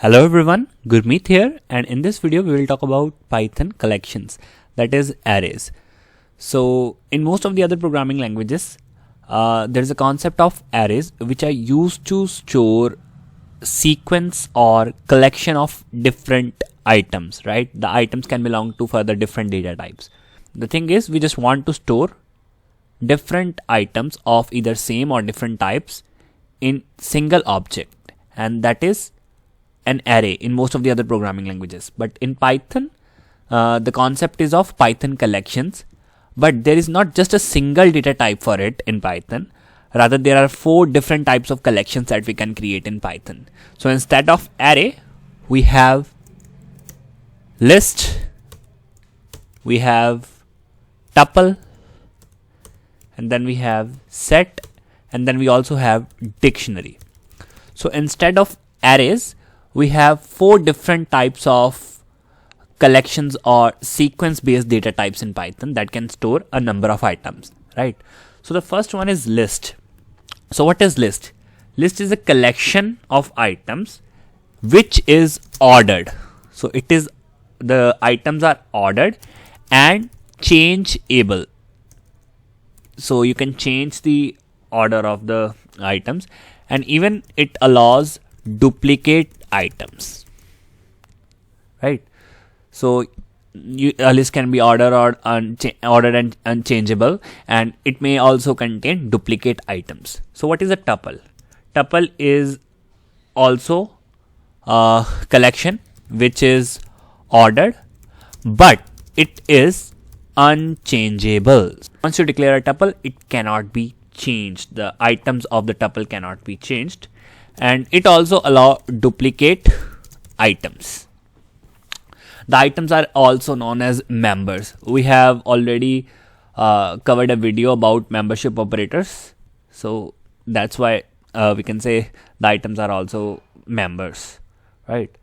Hello everyone, Gurmeet here, and in this video we will talk about Python collections, that is arrays. So in most of the other programming languages, there is a concept of arrays which are used to store sequence or collection of different items, right? The items can belong to further different data types. The thing is, we just want to store different items of either same or different types in single object, and that is an array in most of the other programming languages. But in Python, the concept is of Python collections, but there is not just a single data type for it in Python. Rather, there are 4 different types of collections that we can create in Python. So instead of array, we have list, we have tuple, and then we have set, and then we also have dictionary. So instead of arrays, we have 4 different types of collections or sequence based data types in Python that can store a number of items, right? So the first one is list. So what is list? List is a collection of items which is ordered. So it is, the items are ordered and changeable. So you can change the order of the items, and even it allows duplicate items, right? So a list can be ordered and unchangeable, and it may also contain duplicate items. So what is a tuple? Tuple is also a collection which is ordered, but it is unchangeable. Once you declare a tuple, it cannot be changed. The items of the tuple cannot be changed, and it also allows duplicate items. The items are also known as members. We have already covered a video about membership operators, so that's why we can say the items are also members, right?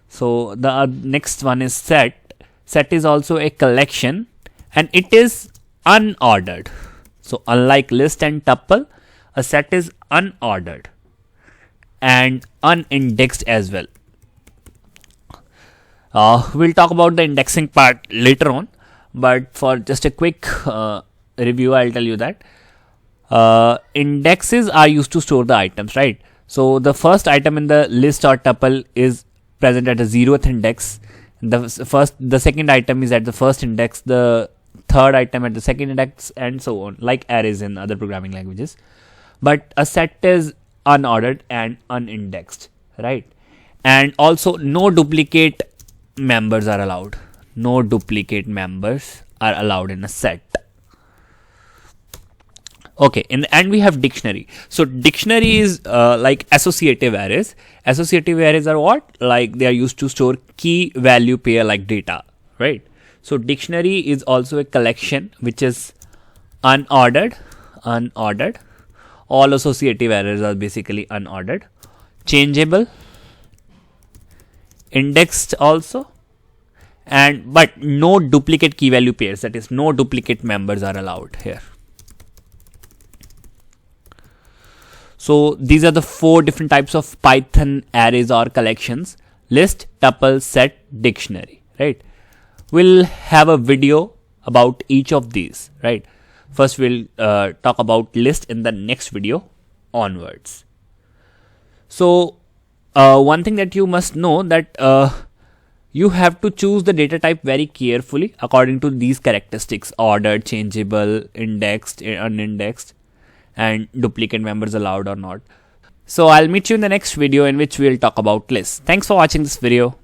So the next one is set. Set is also a collection, and it is unordered. So unlike list and tuple, a set is unordered and unindexed as well. We'll talk about the indexing part later on, but for just a quick review, I'll tell you that indexes are used to store the items, right? So the first item in the list or tuple is present at the 0th index. The second item is at the first index, the third item at the second index, and so on, like arrays in other programming languages. But a set is unordered and unindexed, right? And also no duplicate members are allowed. No duplicate members are allowed in a set. Okay, and we have dictionary. So dictionary is like associative arrays. Associative arrays are what? Like they are used to store key value pair like data, right? So dictionary is also a collection which is unordered. All associative arrays are basically unordered, changeable, indexed also, but no duplicate key value pairs, that is no duplicate members are allowed here. So these are the 4 different types of Python arrays or collections: list, tuple, set, dictionary, right? We'll have a video about each of these, right? First we'll talk about list in the next video onwards. So one thing that you must know, that you have to choose the data type very carefully according to these characteristics: ordered, changeable, indexed, unindexed, and duplicate members allowed or not. So I'll meet you in the next video in which we'll talk about lists. Thanks for watching this video.